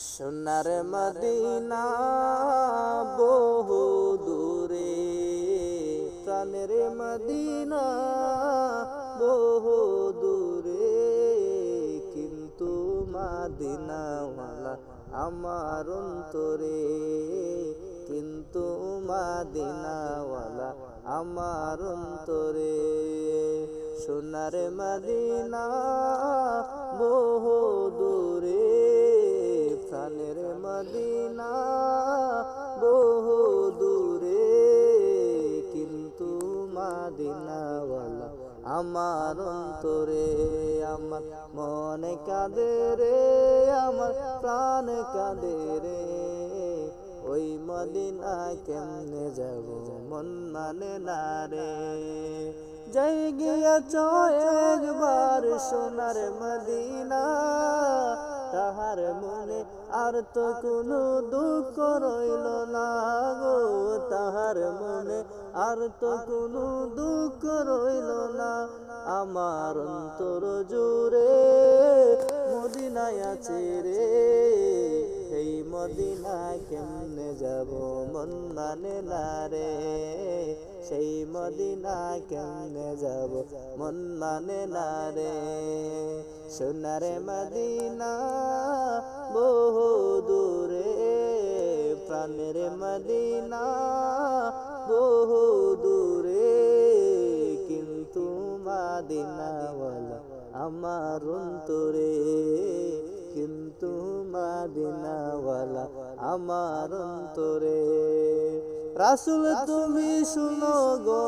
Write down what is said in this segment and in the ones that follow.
সোনার মদিনা বহু দূরে, প্রাণের মদিনা বহু দূরে, কিন্তু মদিনাওয়ালা আমার অন্তরে, কিন্তু মদিনাওয়ালা আমার অন্তরে। সোনার মদিনা বহু দূরে, প্রাণের মদিনা বহু দূরে, কিন্তু মদিনাওয়ালা আমার অন্তরে। আমার মনে কাঁদে রে, আমার প্রাণ কাঁদে রে, ওই মদিনা কেমনে যাব মন মানে না রে। যাই গিয়েছ একবার সোনার মদিনা, তাহার মনে আর তো কোনো দুঃখ রইল না গো, তাহার মনে আর তো কোনো দুঃখ রইল না। আমার অন্তর জুড়ে মদিনায় আছে রে, এই মদিনা কেমনে যাব মন মানে না রে, সেই মদিনা কেমনে যাব মন মানে না রে। সোনার মদিনা বহু দূরে, প্রাণের মদিনা বহু দূরে, কিন্তু মদিনাওয়ালা আমার অন্তরে, কিন্তু মদিনাওয়ালা আমার অন্তরে। রাসূল তুমি শুনো গো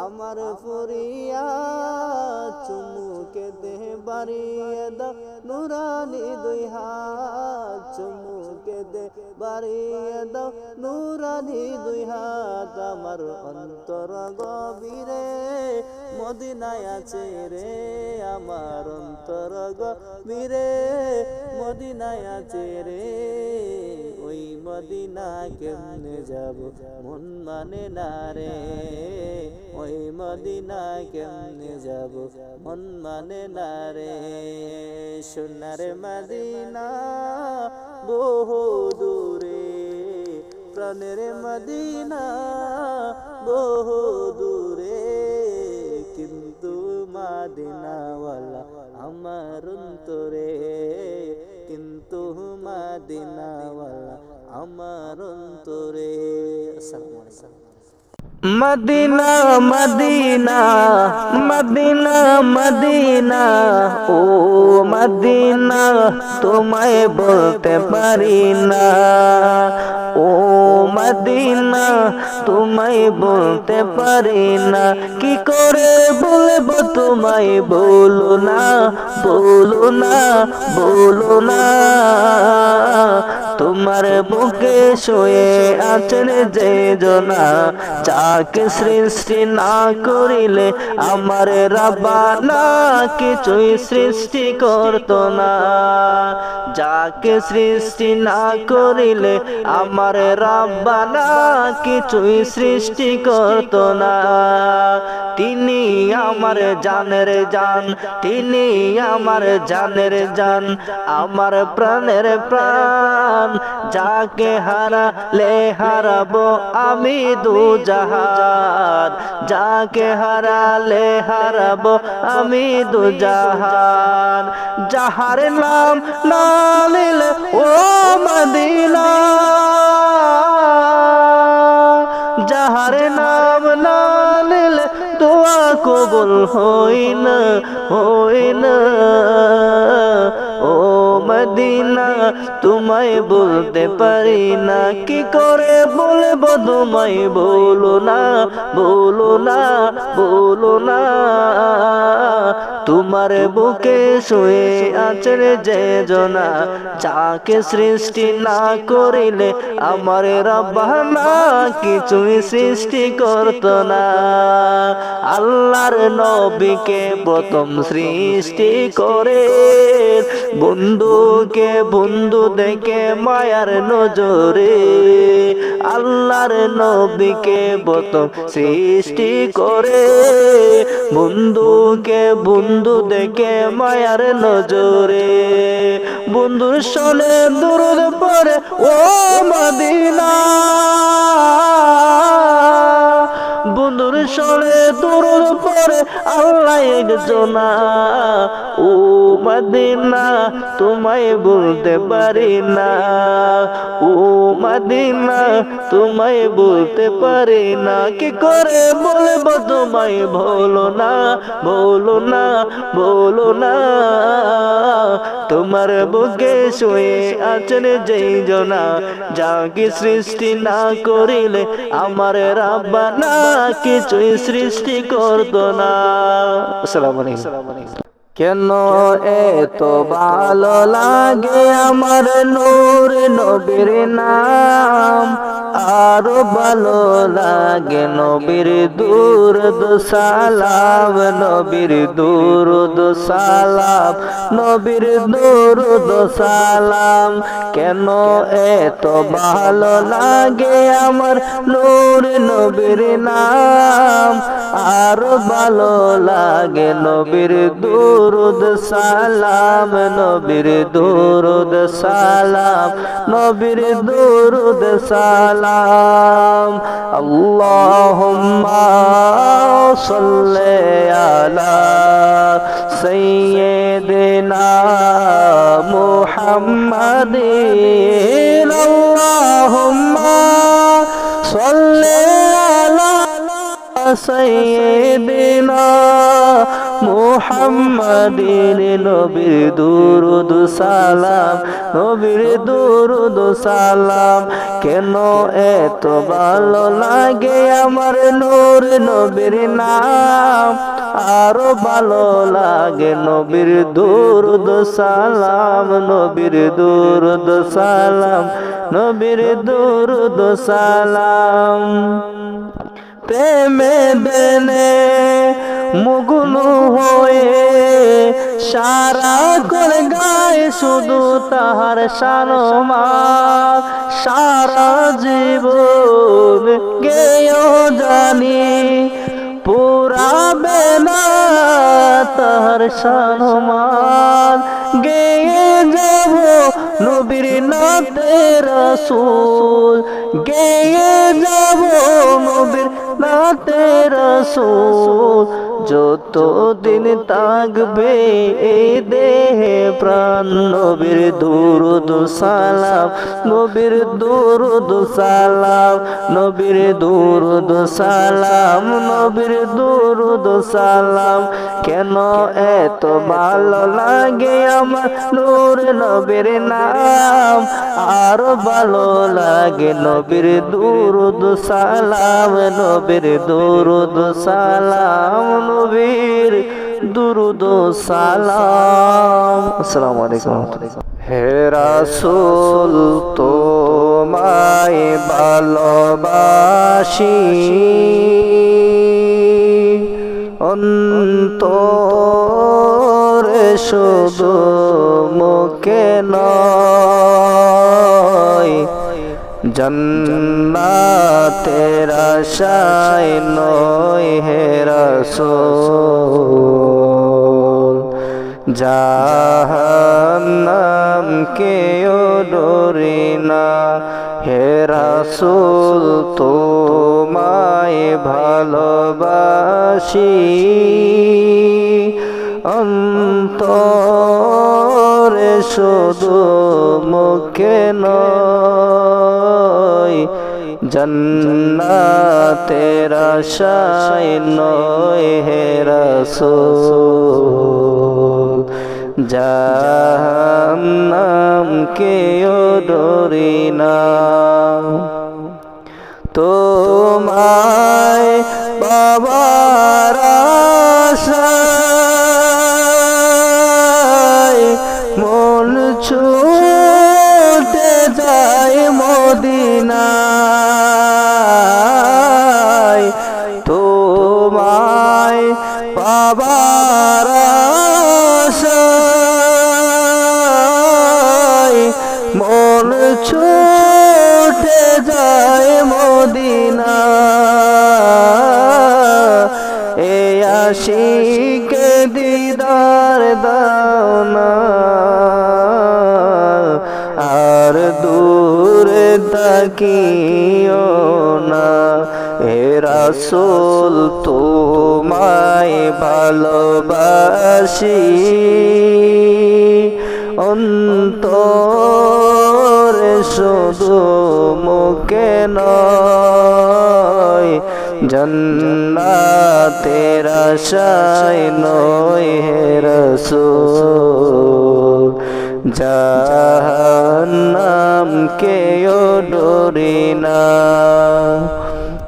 আমার ফরিয়াদ, চুমুকে দেহ বাড়িয়ে দাও নুরানি দুই হাত, চুমুকে দেহ বাড়িয়ে দাও নুরানি দুই হাত। আমার অন্তর গভীরে মদিনায় আছে রে, আমার অন্তর গভীরে মদিনায় আছে রে, ওই মদিনা কেমনে যাব মন মানে না রে, ওই মদিনা কেমনে যাব মন মানে না রে। সোনার মদিনা বহু দূরে, প্রাণের মদিনা বহু দূরে, কিন্তু মদিনাওয়ালা আমার অন্তরে, কিন্তু মদিনাওয়ালা আমার অন্তরে। আসসালামু আলাইকুম। মদিনা মদিনা মদিনা মদিনা, ও মদিনা তোমায় বলতে পারি না, ও মদিনা তোমায় বলতে পারি না, কি করে বলবো তোমায়, বলো না বলো না বলো না। তোমার বুকে শুয়ে আছেন যে জনা, যাকে সৃষ্টি না করিলে আমার রাব্বানা কিছুই সৃষ্টি করতো না, যাকে সৃষ্টি না করিলে আমার রাব্বানা কিছুই সৃষ্টি করতো না। তিনি আমার জানের জান, তিনি আমার জানের জান, আমার প্রাণের প্রাণ, যাকে হারালে হারাবো আমি দু জাহান, যাকে হারালে হারাবো আমি দু জাহান। যাহার নাম না নিলে ও মদিনা, যাহার নাম না নিলে দোয়া কবুল হয় না, হয় না। ও মদিনা তোমায় বলতে পারি না, কি করে বলবো তোমায়, বলো না বলো না বলো না। তোমার বুকে শুয়ে আছেন যে জনা, যাকে সৃষ্টি না করিলে আমার রাব্বানা কিছুই সৃষ্টি করতো না। আল্লাহর নবীকে প্রথম সৃষ্টি করে, বন্ধুকে বন্ধু দেখে মায়ার নজরে, আল্লাহর নবীকে প্রথম সৃষ্টি করে, বন্ধুকে বন্ধু দেখে মায়ার নজরে বন্ধুর সনে দুরুদ পড়ে ও মদিনা বন্ধুর সনে দুরুদ পড়ে আল্লাহ একজনা ও মদিনা তোমায় বলতে পারি না ও মদিনা তোমায় বলতে পারি না কি করে বলবো তোমায় বলো না বলো না বলো না তোমার বুকে শুয়ে আছেন যেই জনা যাকে সৃষ্টি না করিলে আমার রাব্বানা কিছুই সৃষ্টি করতো না। আসসালামু আলাইকুম। কেন এত ভালো লাগে আমার নূর নবীর নাম আরো ভালো লাগে নবীর দুরূদ সালাম নবীর দুরূদ সালাম নবীর দুরূদ সালাম কেন এত ভালো লাগে আমার নূর নবীর নাম আরো ভালো লাগে নবীর দুরূদ সালাম নবীর দুরূদ সালাম নবীর দুরূদ সালাম আল্লাহুম্মা সাল্লি আলা সাইয়্যিদিনা মুহাম্মাদিন আল্লাহুম্মা সাল্লি আলা সাইয়্যিদিনা মুহাম্মাদিন নবীর দুরূদ সালাম নবীর দুরূদ সালাম কেন এত ভালো লাগে আমার নূর নবীর নাম আরো ভালো লাগে নবীর দুরূদ সালাম নবীর দুরূদ সালাম নবীর দুরূদ সালাম প্রেমে বেনে মগ্ন হয়ে সারা করে গায়ে শুধু তাহার শানমান সারা জীবন গেয়েও জানি পুরাবে না তাহার শানমান গেয়ে যাব নবীর নাতে রাসূল গেয়ে যাব নবীর নাতে রাসূল যতদিন থাকবে এই দেহে প্রাণ নবীর দুরূদ সালাম নবীর দুরূদ সালাম নবীর দুরূদ সালাম নবীর দুরূদ সালাম কেন এত ভালো লাগে আমার নূর নবীর নাম আরো ভালো লাগে নবীর দুরূদ সালাম নবীর দুরূদ সালাম নবীর দুরূদ সালাম। আসসালামু আলাইকুম। হে রাসূল তোমায় ভালোবাসি অন্তরে শুধু মুখে নয় জান্নাতের আশায় নয় হে রাসূল জাহান্নাম কেও ডরি না হে রাসূল তোমায় ভালোবাসি অন্তরে শুধু মুখে নয় জান্নাতের আশায় নয় হে রাসূল জাহান্নাম কেও ডরি না তোমায় পাবার আশায় মন ছুটে যায় মদিনায় তোমায় পাবার আশায় মন ছুটে যায় মদিনা আশিকে দিদার দাও না, আর দূরে তাকিও না। হে রাসূল তোমায় ভালোবাসি, অন্তরে শুধু মুখে নয়, জান্নাতের আশায় নয় হে রাসূল, জাহান্নামকেও ডরি না।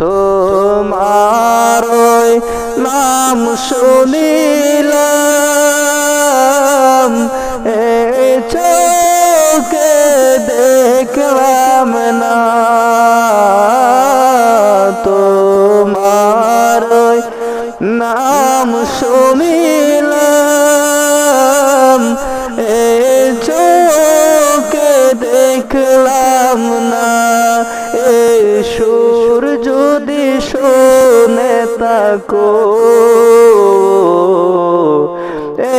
তোমার ওই নাম শুনিলাম, এই চোখে দেখলাম না। তোমার ওই নাম শুনিলাম, এই চোখে দেখলাম না। এই সুর যদি শুনে থাকো,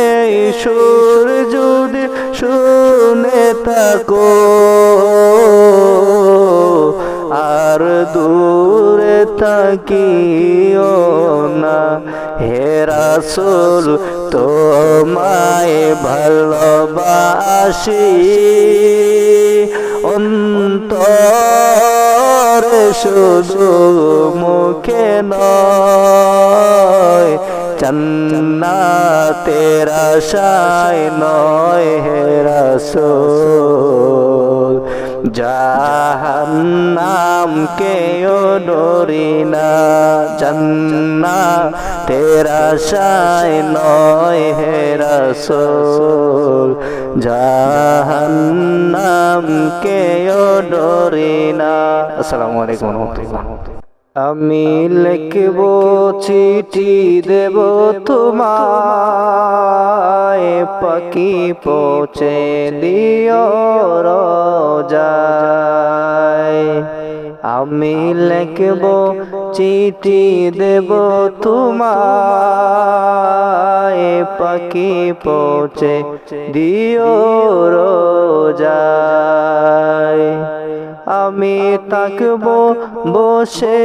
এই সুর যদি শুনে থাকো, আর দূরে থাকিও না। হে রাসূল তোমায় ভালোবাসি, অন্তরে শুধু মুখে নয়, জান্নাতের আশায় নয় হে রাসূল, জাহান্নামকেও ডরি না। জান্নাতের আশায় নয় হে রাসূল, জাহান্নামকেও ডরি না। আসসালামু আলাইকুম ওয়া রাহমাতুল্লাহ। আমি লিখব চিঠি দেব তোমায়, পাখি পৌঁছে দিও রোজায়। আমি লিখব চিঠি দেব তোমায়, পাখি পৌঁছে দিও রোজায়। আমি থাকব বসে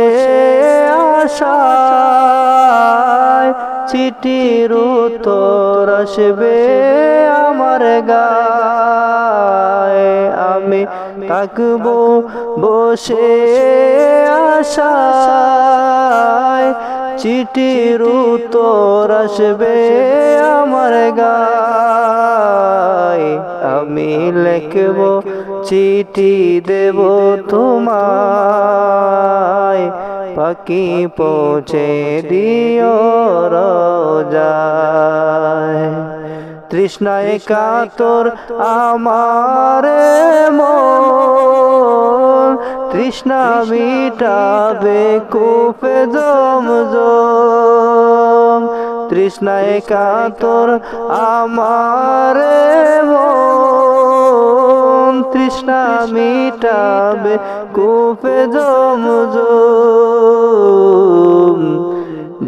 আশায়, চিঠির উত্তর আসবে আমার গায়ে। আমি থাকব বসে আশায়, চিঠির উত্তর আসবে আমার গায়ে। আমি লিখব চিঠি দেব তোমায়, পাখি পৌঁছে দিও রোজায়। তৃষ্ণায় কাতর আমার মন, তৃষ্ণা মিটাবে কূপে জমজম। তৃষ্ণায় কাতর আমার মন, তৃষ্ণা মিটাবে কূপে জমজম।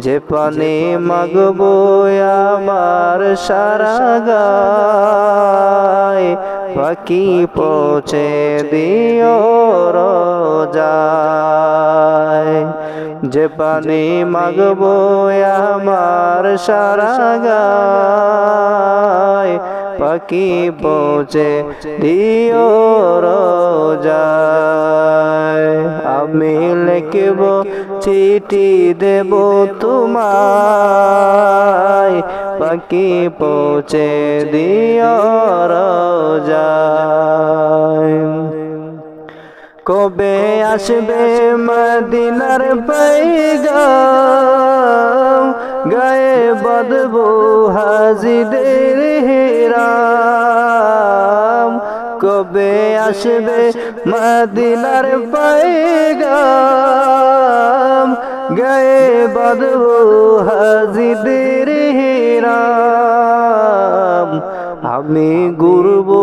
যে পানি মাগবো আমার সারা গায়, পাখি পৌঁছে দিও রোজায়। যে পানি মাগবো আমার সারা গায়, পাখি পৌঁছে দিও রোজায়। আমি লিখব চিঠি দেব তোমায়, পাখি পৌঁছে দিও রোজায়। কবে আসবে মদিনার পয়গাম, গায়ে বাঁধবো হাজিদের হিরাম। কবে আসবে মদিনার পয়গাম, গায়ে বাঁধবো হাজিদের হিরাম। আমি ঘুরবো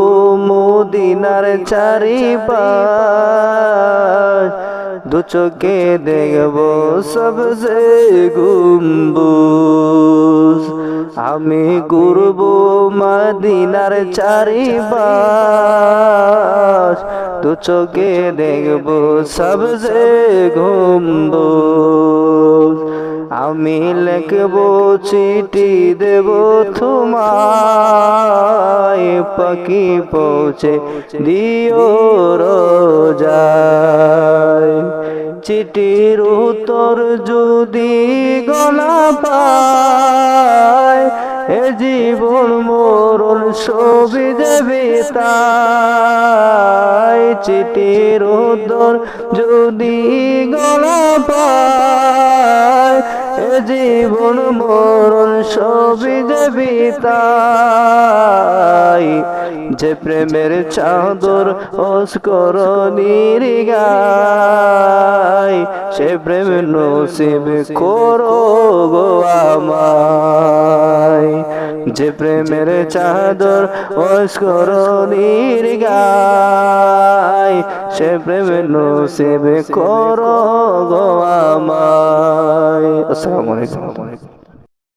মদিনার চারিপাশ, দু চোখে দেখব সবসে গম্বুজ আমি ঘুরব মদিনার চারিপাশ দু চোখে দেখব সবসে গম্বুজ আমি লিখব চিঠি দেব তোমায় পাখি পৌঁছে দিও রোজায় চিঠির উত্তর যদি গলা পায় এ জীবন মরণ সবই দেবে তাই চিঠির উত্তর যদি গলা পায় এ জীবন মরণ সবই দেবে তাই যে প্রেমের চাদর অস্করণীর গায় সে প্রেম নসিব করো গো আমায় যে প্রেমের চাদর অস্করণীর গায় সে প্রেম নসিব করো গো আমায়। আসসালামু আলাইকুম।